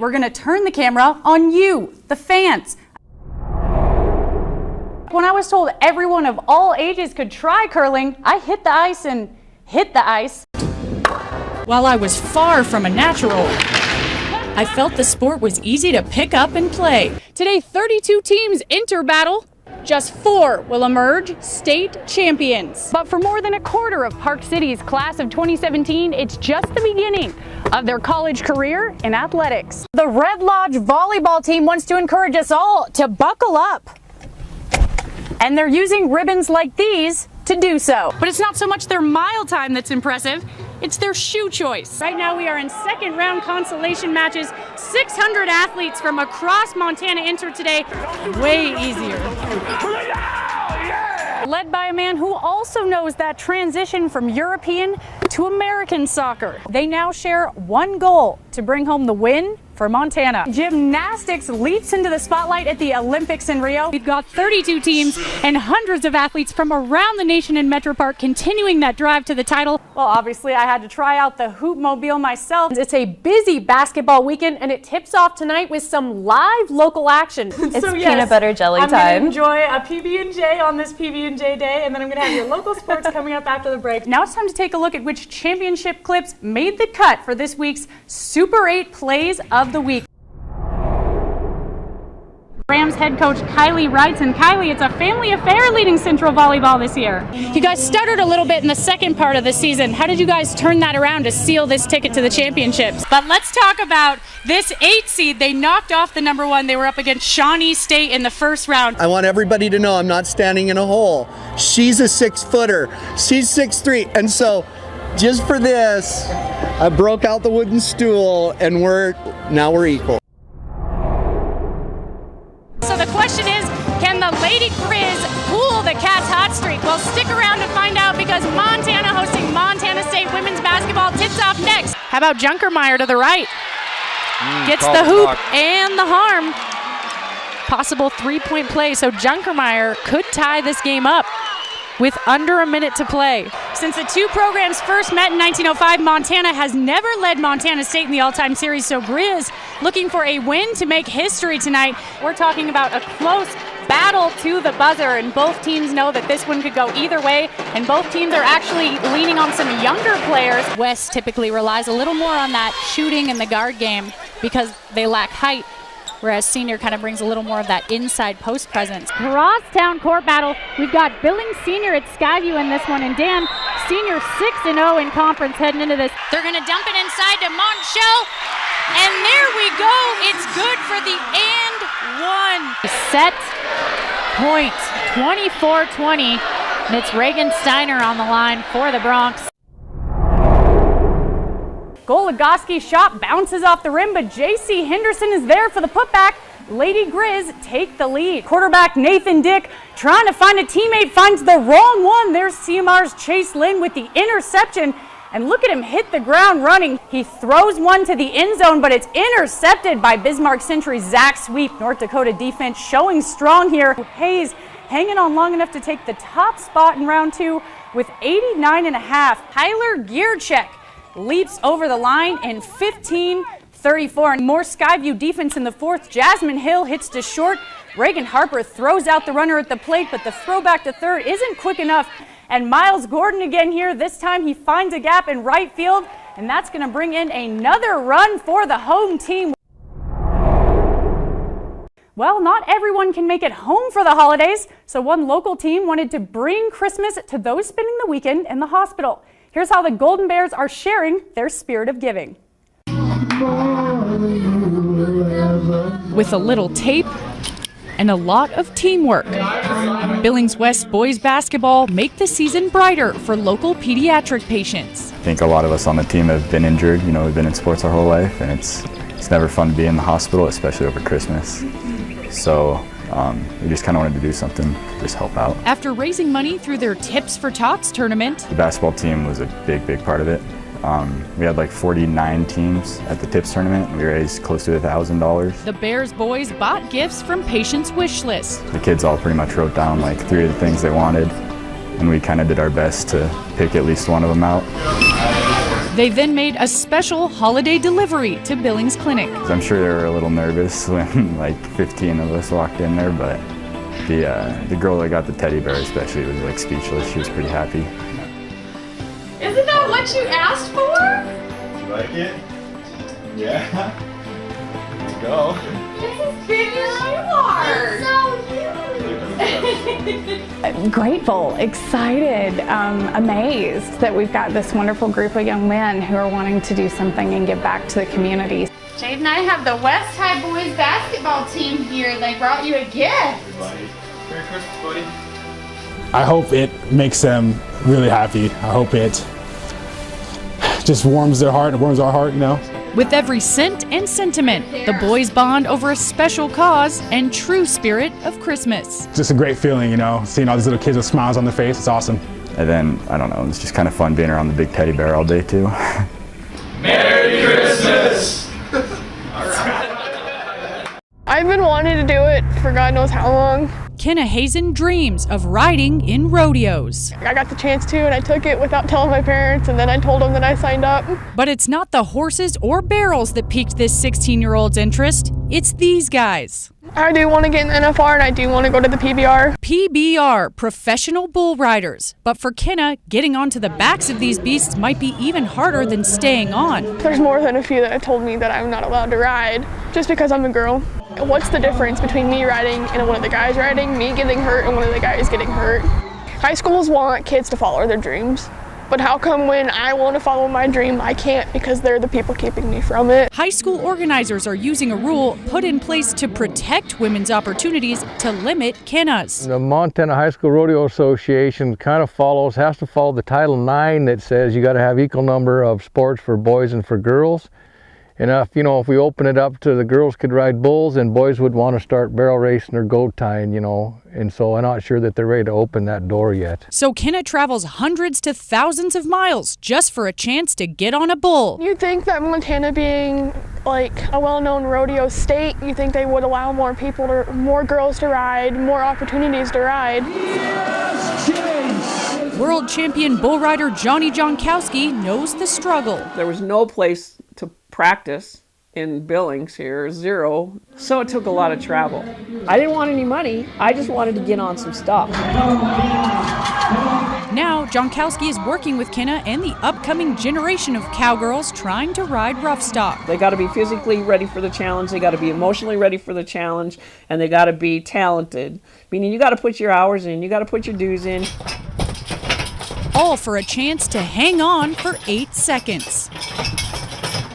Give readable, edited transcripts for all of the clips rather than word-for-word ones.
We're going to turn the camera on you, the fans. When I was told everyone of all ages could try curling, I hit the ice and hit the ice. While I was far from a natural, I felt the sport was easy to pick up and play. Today, 32 teams enter battle. Just 4 will emerge state champions. But for more than a quarter of Park City's class of 2017, it's just the beginning of their college career in athletics. The Red Lodge volleyball team wants to encourage us all to buckle up. And they're using ribbons like these to do so. But it's not so much their mile time that's impressive, it's their shoe choice. Right now we are in second round consolation matches. 600 athletes from across Montana enter today. Way easier. Led by a man who also knows that transition from European to American soccer. They now share one goal: to bring home the win for Montana. Gymnastics leaps into the spotlight at the Olympics in Rio. We've got 32 teams and hundreds of athletes from around the nation in Metro Park continuing that drive to the title. Well, obviously I had to try out the hoop mobile myself. It's a busy basketball weekend and it tips off tonight with some live local action. It's so peanut butter jelly time. I'm gonna enjoy a PB&J on this PB&J day, and then I'm gonna have your local sports coming up after the break. Now it's time to take a look at which championship clips made the cut for this week's Super 8 Plays of the Week. Rams head coach Kylie writes, and Kylie, it's a family affair leading Central Volleyball this year. You guys stuttered a little bit in the second part of the season. How did you guys turn that around to seal this ticket to the championships? But let's talk about this 8 seed. They knocked off the number 1. They were up against Shawnee State in the first round. I want everybody to know I'm not standing in a hole. She's a 6-footer. She's 6'3", and so just for this, I broke out the wooden stool, and now we're equal. So the question is, can the Lady Grizz pull the Cats' hot streak? Well, stick around to find out, because Montana hosting Montana State women's basketball tips off next. How about Junkermeyer to the right? Gets the hoop and the harm. Possible 3-point play, so Junkermeyer could tie this game up with under a minute to play. Since the two programs first met in 1905, Montana has never led Montana State in the all-time series, so Grizz looking for a win to make history tonight. We're talking about a close battle to the buzzer, and both teams know that this one could go either way, and both teams are actually leaning on some younger players. West typically relies a little more on that shooting and the guard game because they lack height, whereas Senior kind of brings a little more of that inside post presence. Crosstown court battle. We've got Billings Senior at Skyview in this one, and Dan, Senior 6-0 in conference heading into this. They're going to dump it inside to Montshell, and there we go. It's good for the and one. Set point, 24-20, and it's Reagan Steiner on the line for the Bronx. Goligoski's shot bounces off the rim, but J.C. Henderson is there for the putback. Lady Grizz take the lead. Quarterback Nathan Dick trying to find a teammate, finds the wrong one. There's CMR's Chase Lynn with the interception, and look at him hit the ground running. He throws one to the end zone, but it's intercepted by Bismarck Century's Zach Sweep. North Dakota defense showing strong here. Hayes hanging on long enough to take the top spot in round 2 with 89.5. Tyler Gearcheck leaps over the line in 15-34. And more Skyview defense in the fourth. Jasmine Hill hits to short. Reagan Harper throws out the runner at the plate, but the throw back to third isn't quick enough. And Miles Gordon again here. This time he finds a gap in right field, and that's going to bring in another run for the home team. Well, not everyone can make it home for the holidays, so one local team wanted to bring Christmas to those spending the weekend in the hospital. Here's how the Golden Bears are sharing their spirit of giving. With a little tape and a lot of teamwork, Billings West boys basketball make the season brighter for local pediatric patients. I think a lot of us on the team have been injured. You know, we've been in sports our whole life, and it's never fun to be in the hospital, especially over Christmas. So we just kind of wanted to do something to just help out. After raising money through their Tips for Tots tournament, the basketball team was a big part of it. We had like 49 teams at the Tips tournament. We raised close to $1,000. The Bears boys bought gifts from patients' wish list. The kids all pretty much wrote down like 3 of the things they wanted, and we kind of did our best to pick at least one of them out. They then made a special holiday delivery to Billings Clinic. I'm sure they were a little nervous when like 15 of us walked in there, but the girl that got the teddy bear especially was like speechless. She was pretty happy. Isn't that what you asked for? You like it? Yeah. Let's go. This is bigger than yours. Grateful, excited, amazed that we've got this wonderful group of young men who are wanting to do something and give back to the community. Jade and I have the West High boys basketball team here. They brought you a gift. Merry Christmas, buddy. I hope it makes them really happy. I hope it just warms their heart, warms our heart, you know. With every cent and sentiment, the boys bond over a special cause and true spirit of Christmas. Just a great feeling, you know, seeing all these little kids with smiles on their face. It's awesome. And then, I don't know, it's just kind of fun being around the big teddy bear all day too. Merry Christmas! I've been wanting to do it for God knows how long. Kenna Hazen dreams of riding in rodeos. I got the chance to, and I took it without telling my parents, and then I told them that I signed up. But it's not the horses or barrels that piqued this 16-year-old's interest. It's these guys. I do want to get in the NFR, and I do want to go to the PBR. PBR, professional bull riders. But for Kenna, getting onto the backs of these beasts might be even harder than staying on. There's more than a few that have told me that I'm not allowed to ride just because I'm a girl. What's the difference between me riding and one of the guys riding, me getting hurt and one of the guys getting hurt? High schools want kids to follow their dreams. But how come when I want to follow my dream, I can't because they're the people keeping me from it? High school organizers are using a rule put in place to protect women's opportunities to limit Kenna's. The Montana High School Rodeo Association has to follow the Title IX that says you got to have equal number of sports for boys and for girls. And if we open it up to the girls could ride bulls, and boys would want to start barrel racing or goat tying, and so I'm not sure that they're ready to open that door yet. So Kenna travels hundreds to thousands of miles just for a chance to get on a bull. You'd think that Montana being like a well-known rodeo state, you think they would allow more girls to ride, more opportunities to ride. World champion bull rider Johnny Jonkowski knows the struggle. There was no place to practice in Billings here, zero, so it took a lot of travel. I didn't want any money, I just wanted to get on some stuff. Now, Jonkowski is working with Kenna and the upcoming generation of cowgirls trying to ride rough stock. They got to be physically ready for the challenge, they got to be emotionally ready for the challenge, and they got to be talented. Meaning you got to put your hours in, you got to put your dues in. All for a chance to hang on for 8 seconds.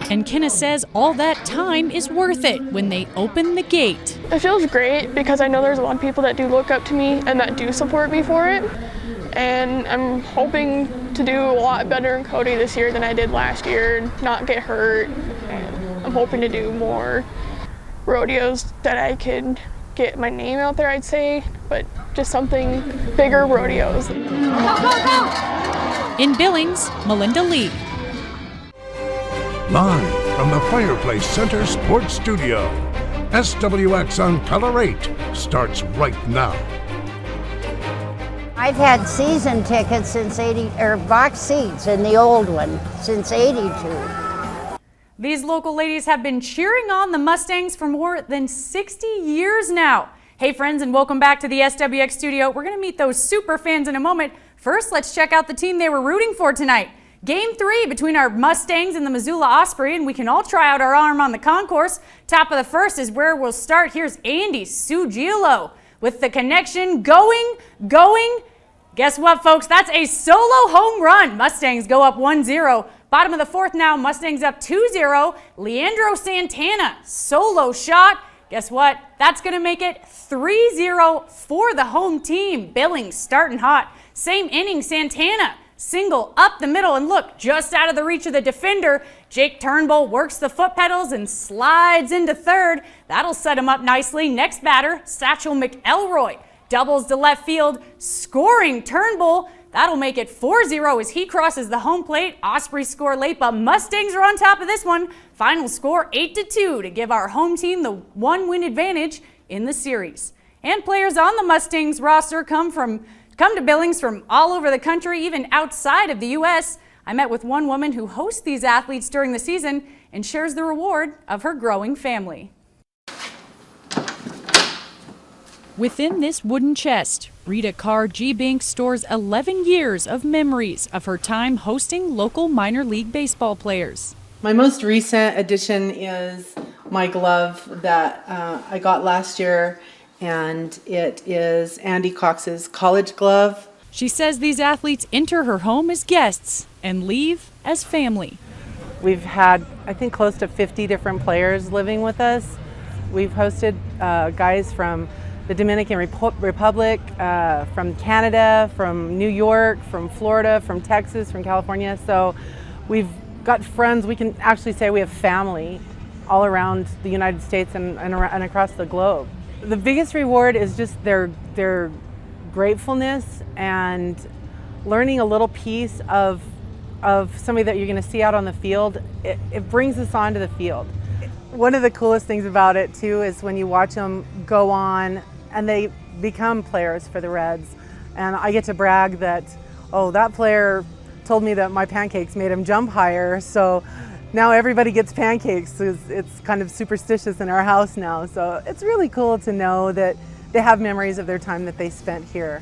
And Kenna says all that time is worth it when they open the gate. It feels great because I know there's a lot of people that do look up to me and that do support me for it. And I'm hoping to do a lot better in Cody this year than I did last year, not get hurt. And I'm hoping to do more rodeos that I could get my name out there, I'd say, but just something bigger rodeos. Go, go, go! In Billings, Melinda Lee. Live from the Fireplace Center Sports Studio, SWX on Color 8 starts right now. I've had season tickets since box seats in the old one since '82. These local ladies have been cheering on the Mustangs for more than 60 years now. Hey friends, and welcome back to the SWX studio. We're gonna meet those super fans in a moment. First, let's check out the team they were rooting for tonight. Game 3 between our Mustangs and the Missoula Osprey, and we can all try out our arm on the concourse. Top of the first is where we'll start. Here's Andy Sugilo with the connection going. Guess what, folks? That's a solo home run. Mustangs go up 1-0. Bottom of the fourth now, Mustangs up 2-0. Leandro Santana, solo shot. Guess what? That's going to make it 3-0 for the home team. Billings starting hot. Same inning, Santana. Single up the middle, and look, just out of the reach of the defender, Jake Turnbull works the foot pedals and slides into third. That'll set him up nicely. Next batter, Satchel McElroy, doubles to left field, scoring Turnbull. That'll make it 4-0 as he crosses the home plate. Ospreys score late, but Mustangs are on top of this one. Final score 8-2 to give our home team the 1-win advantage in the series. And players on the Mustangs roster come to Billings from all over the country, even outside of the U.S. I met with one woman who hosts these athletes during the season and shares the reward of her growing family. Within this wooden chest, Rita Carr G. Bink stores 11 years of memories of her time hosting local minor league baseball players. My most recent addition is my glove that I got last year, and it is Andy Cox's college glove. She says these athletes enter her home as guests and leave as family. We've had, I think, close to 50 different players living with us. We've hosted guys from the Dominican Republic, from Canada, from New York, from Florida, from Texas, from California. So we've got friends. We can actually say we have family all around the United States and across the globe. The biggest reward is just their gratefulness and learning a little piece of somebody that you're going to see out on the field. It brings us onto the field. One of the coolest things about it too is when you watch them go on and they become players for the Reds, and I get to brag that, oh, that player told me that my pancakes made him jump higher, so now everybody gets pancakes. It's kind of superstitious in our house now, so it's really cool to know that they have memories of their time that they spent here.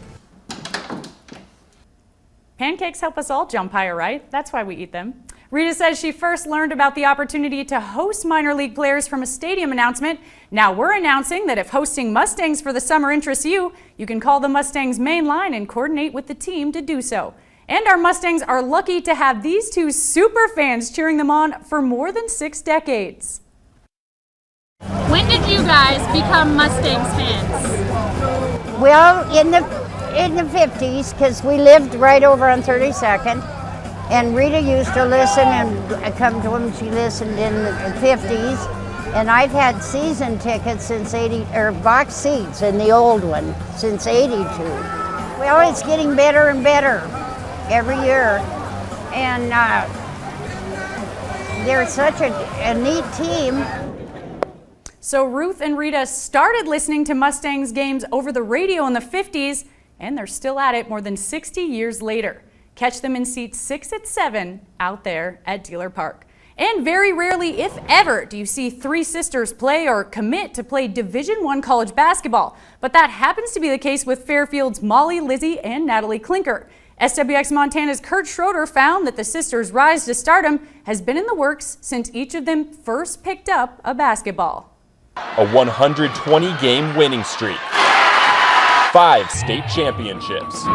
Pancakes help us all jump higher, right? That's why we eat them. Rita says she first learned about the opportunity to host minor league players from a stadium announcement. Now we're announcing that if hosting Mustangs for the summer interests you, you can call the Mustangs main line and coordinate with the team to do so. And our Mustangs are lucky to have these two super fans cheering them on for more than 6 decades. When did you guys become Mustangs fans? Well, in the 50s, because we lived right over on 32nd. And Rita used to listen and come to them. She listened in the 50s. And I've had season tickets since box seats in the old one since 82. Well, it's getting better and better every year. And they're such a neat team. So Ruth and Rita started listening to Mustangs games over the radio in the 50s, and they're still at it more than 60 years later. Catch them in seats 6 and 7 out there at Dealer Park. And very rarely, if ever, do you see 3 sisters play or commit to play Division I college basketball. But that happens to be the case with Fairfield's Molly, Lizzie, and Natalie Klinker. SWX Montana's Kurt Schroeder found that the sisters' rise to stardom has been in the works since each of them first picked up a basketball. A 120-game winning streak. 5 state championships.